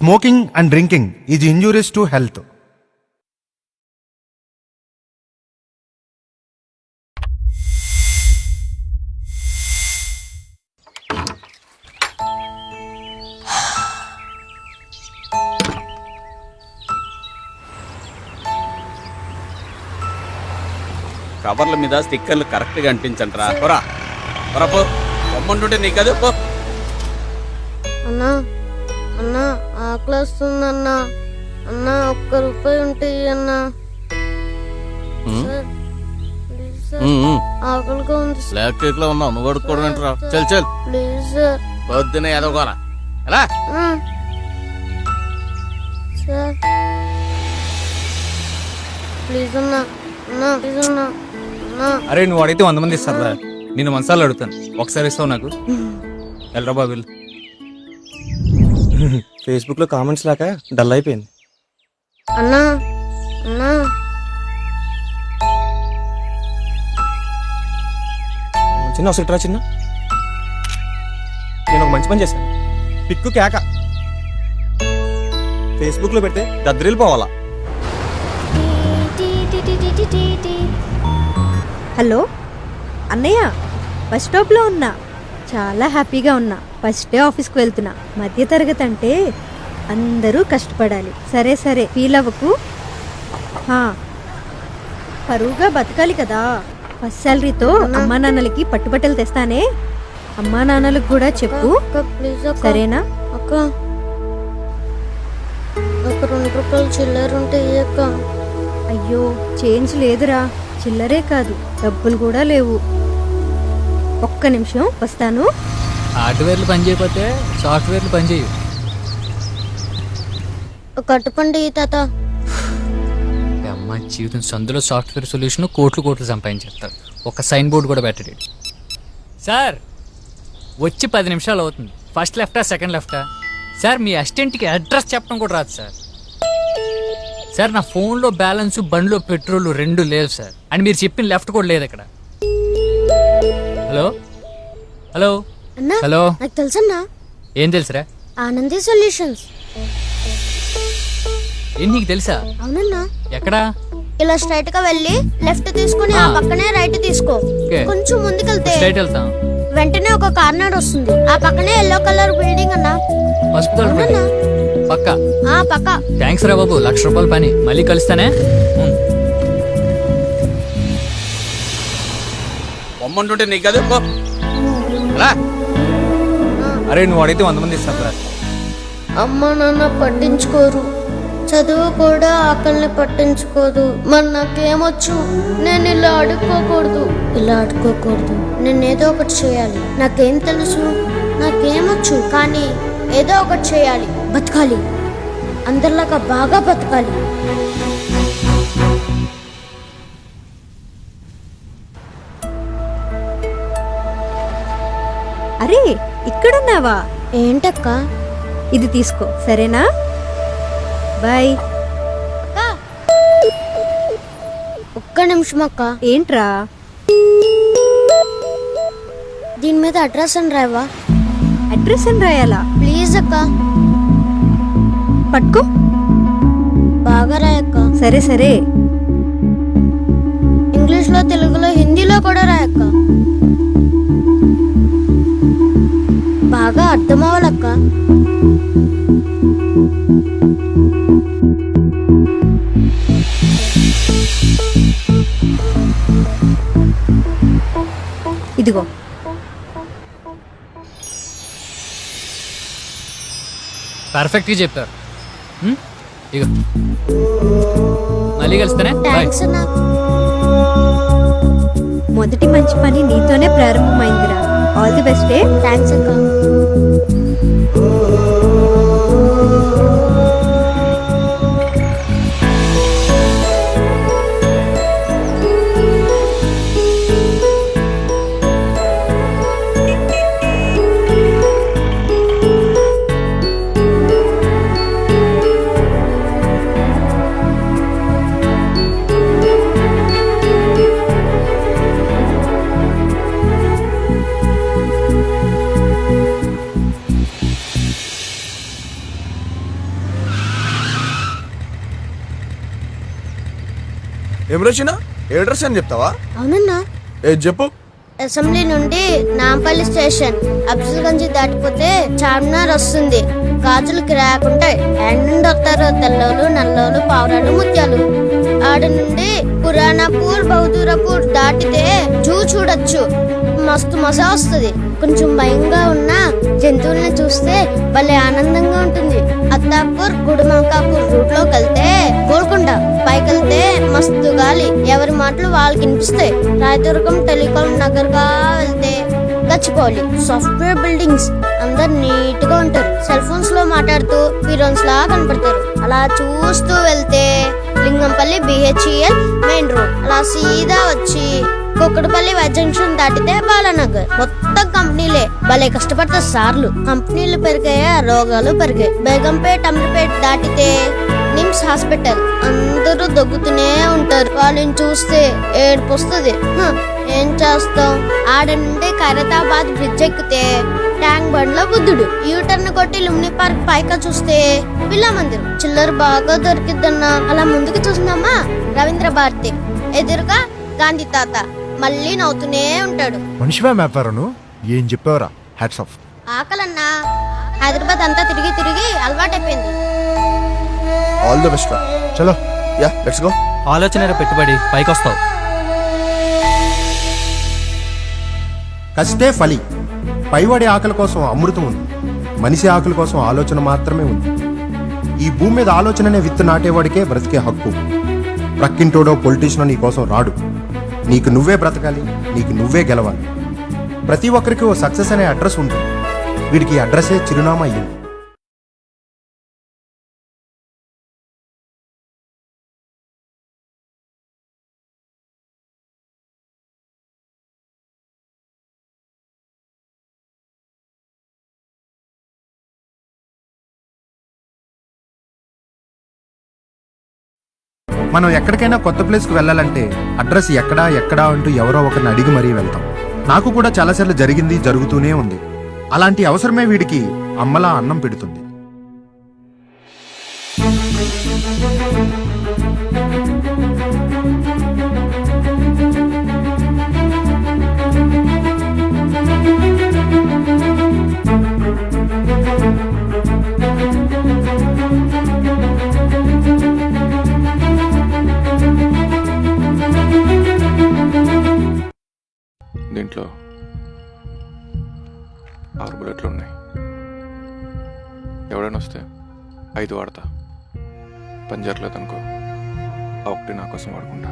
Smoking and drinking is injurious to health. కవర్ల మీద స్టిక్కర్లు కరెక్ట్గా అంటించండి రా. పోరా పోరా పో, బొమ్మంటుంటే నీకు అది పో. అన్నా అన్నా ఆకలి వస్తుందన్నా. అన్నా ₹1 ఉంటే అన్నా. ఆకలిగా ఉంది బ్లాక్ కేక్ లో ఉన్నావు, నువ్వు అడుక్కోవడం ఏంట్రా? చల్ చల్, ప్లీజ్ సార్. పొద్దునే ఎదగోరా ఎలా. సార్ ప్లీజ్ అన్నా, అన్నా ప్లీజ్ అన్నా. అరే నువ్వు అడిగితే 100 మంది ఇస్తారా? నేను మనసాలు అడుగుతాను, ఒకసారి ఇస్తావు నాకు? వెళ్ళరా బాబు వెళ్ళు. ఫేస్బుక్ లో కామెంట్స్ లాగా డల్ అయిపోయింది. అన్నా అన్నా చిన్న ఒకసారి రా చిన్న, నేను ఒక మంచి పని చేశాను. పిక్కు కేక ఫేస్బుక్ లో పెడితే దద్దరిల్లి పోవాలా. హలో అన్నయ్య, బస్ స్టాప్లో ఉన్నా. చాలా హ్యాపీగా ఉన్నా. ఫస్ట్ డే ఆఫీస్కి వెళ్తున్నా. మధ్య తరగతి అంటే అందరూ కష్టపడాలి. సరే సరే ఫీల్ అవ్వకు. పరువుగా బతకాలి కదా. ఫస్ట్ శాలరీతో అమ్మా నాన్నలకి పట్టుబట్టలు తెస్తానే. అమ్మా నాన్నలకు కూడా చెప్పు, ప్లీజ్ సరేనా? అక్క ఒక ₹2 చిల్లర ఉంటే అక్క. అయ్యో చేంజ్ లేదురా. చిల్లరే కాదు, డబ్బులు కూడా లేవు. ఒక్క నిమిషం వస్తాను. హార్డ్వేర్లు పని చేయకపోతే సాఫ్ట్వేర్లు పని చేయవు. ఒక అట్టుపండి తాత. అమ్మ జీవితం సందులో సాఫ్ట్వేర్ సొల్యూషన్ కోట్లు సంపాదించేస్తారు. ఒక సైన్ బోర్డు కూడా పెట్టడు. సార్ వచ్చి 10 నిమిషాలు అవుతుంది. ఫస్ట్ లెఫ్టా సెకండ్ లెఫ్టా? సార్ మీ అసిస్టెంట్కి అడ్రస్ చెప్పడం కూడా రాదు సార్. సార్ నా ఫోన్లో బ్యాలెన్స్, బండిలో పెట్రోల్ 2 లేవు సార్. అండ్ మీరు చెప్పిన లెఫ్ట్ కూడా లేదు ఇక్కడ. హలో హలో అన్నా హలో, నాకు తెలుసన్నా. ఏం తెలుసురా? ఆనంది సొల్యూషన్స్. ఏం నీకు తెలుసా? అవునన్నా. ఎక్కడా? ఇలా స్ట్రైట్ గా వెళ్ళి లెఫ్ట్ తీసుకుని ఆ పక్కనే రైట్ తీసుకో. కొంచెం ముందుకెళ్తే స్ట్రైట్ వెళ్తాం. వెంటనే ఒక కార్నర్ వస్తుంది. ఆ పక్కనే ఎల్లో కలర్ బిల్డింగ్ అన్నా. హాస్పిటల్ పక్క. పక్క. థ్యాంక్స్ రా బాబు, ₹1,00,000 పని. మళ్ళీ కలుస్తానే. బొమ్మంటుంటే నీకు అది పో ఎలా. అరే నువ్వు అడిగితే 100 మంది ఇస్తారా? అమ్మ నాన్న పట్టించుకోరు. చదువు కూడా ఆకలిని పట్టించుకోదు. మరి నాకేమొచ్చు? నేను ఇలా అడుక్కోకూడదు. నేను ఏదో ఒకటి చేయాలి. నాకేం తెలుసు? నాకేమొచ్చు? కానీ ఏదో ఒకటి చేయాలి. బతకాలి, అందరిలాగా బాగా బతకాలి. అరే ఇక్కడున్నావా? ఏంటక్క? ఇది తీసుకో, సరేనా? బాయ్. ఒక్క నిమిషం అక్క. ఏంట్రా? దీని మీద అడ్రస్ అని రాయవా? అడ్రస్ అని రాయాలా? ప్లీజ్ అక్క. పట్టుకో. బాగా రాయక్క. సరే సరే. ఇంగ్లీష్ లో, తెలుగులో, హిందీలో కూడా రాయక్క. బాగా అర్థం అవ్వాలక్క. ఇదిగో. పర్ఫెక్ట్గా చెప్పారు. ఇగో మళ్ళీ కలుస్తానే. థ్యాంక్స్ అన్నా. మొదటి మంచి పని నీతోనే ప్రారంభమైందిరా. All the best. థ్యాంక్స్ అక్క. ఏం రచన ఏ డ్రెస్ అని చెప్తావా? అవునన్నా. ఏది చెప్పు. అసెంబ్లీ నుండి నాంపల్లి స్టేషన్ అఫ్జల్గంజ్ దాటిపోతే చార్మినార్ వస్తుంది. గాజులకి రాకుంటాయి. ఎండ్ నుండి వస్తారు తెల్లోలు, నల్లోలు, పావురాలు, ముత్యాలు. ఆడ నుండి పురాణపూర్, బహదూరపూర్ దాటితే జూ చూడొచ్చు. మస్తు మజా వస్తుంది. కొంచెం భయంగా ఉన్న జంతువుల్ని చూస్తే భలే ఆనందంగా ఉంటుంది. అత్తాపూర్, గుడిమంకాపూర్ రూట్ లోకి వెళ్తే గోల్కొండ, పైకెళ్తే మస్తు గాలి, ఎవరి మాటలు వాళ్ళకి వినిపిస్తాయి. రాయదుర్గం, టెలికాం నగర్గా వెళ్తే గచ్చిపోవాలి. సాఫ్ట్వేర్ బిల్డింగ్స్, అందరు నీట్ గా ఉంటారు. సెల్ ఫోన్స్ లో మాట్లాడుతూ హీరోయిన్స్ లా కనపడతారు. అలా చూస్తూ వెళ్తే లింగంపల్లి, బిహెచ్ఈఎల్ మెయిన్ రోడ్, అలా సీదా వచ్చి కుక్కడపల్లి జంక్షన్ దాటితే బాలానగర్. మొత్తం కంపెనీలే. భలే కష్టపడతారు సార్లు. కంపెనీలు పెరిగాయి, రోగాలు పెరిగాయి. బేగంపేట్, అమీర్పేట్ దాటితే నిమ్స్ హాస్పిటల్. అందరూ దగ్గుతూనే ఉంటారు. వాళ్ళని చూస్తే ఏడుపు వస్తుంది. ఏం చేస్తాం? ఆడ నుండి ఖైరతాబాద్ బ్రిడ్జ్ ఎక్కితే ట్యాంక్ బండ్ లో బుద్ధుడు. యూటర్న్ కొట్టి లుమ్ని పార్క్ పైకా చూస్తే పిల్ల మందిరం. చిల్లర బాగా దొరికిద్దన్నా. అలా ముందుకు చూసిందమ్మా రవీంద్ర భారతి, ఎదురుగా గాంధీ తాత. మళ్ళీ నవ్వుతూనే ఉంటాడు. మనిషివా వ్యాపారను ఏం చెప్పావరా? Hats off. ఆకలన్నా హైదరాబాద్ అంతా తిరిగి తిరిగి అలవాటైపోయింది. ఆల్ ద బెస్ట్ రా. చలో. Yeah let's go. ఆలోచన పెట్టుబడి పైకి వస్తావు. కష్టే ఫలి. పైవాడి ఆకలి కోసం అమృతం ఉంది. మనిషి ఆకలి కోసం ఆలోచన మాత్రమే ఉంది. ఈ భూమి మీద ఆలోచననే విత్తు నాటేవాడికే బ్రతికే హక్కు. ప్రక్కింటోడో పొలిటీషనో నీ కోసం రాడు. నీకు నువ్వే బ్రతకాలి, నీకు నువ్వే గెలవాలి. ప్రతి ఒక్కరికి ఓ సక్సెస్ అనే అడ్రస్ ఉంటుంది. వీడికి ఈ అడ్రస్సే చిరునామా అయ్యింది. మనం ఎక్కడికైనా కొత్త ప్లేస్కి వెళ్ళాలంటే అడ్రస్ ఎక్కడా అంటూ ఎవరో ఒకరిని అడిగి మరీ వెళ్తాం. నాకు కూడా చాలాసార్లు జరిగింది, జరుగుతూనే ఉంది. అలాంటి అవసరమే వీడికి అమ్మలా అన్నం పెడుతుంది. దీంట్లో 6 బుల్లెట్లు ఉన్నాయి. ఎవడైనా వస్తే 5 వాడతా. పని జరగలేదనుకో, ఆ ఒకటి నా కోసం వాడుకుంటా.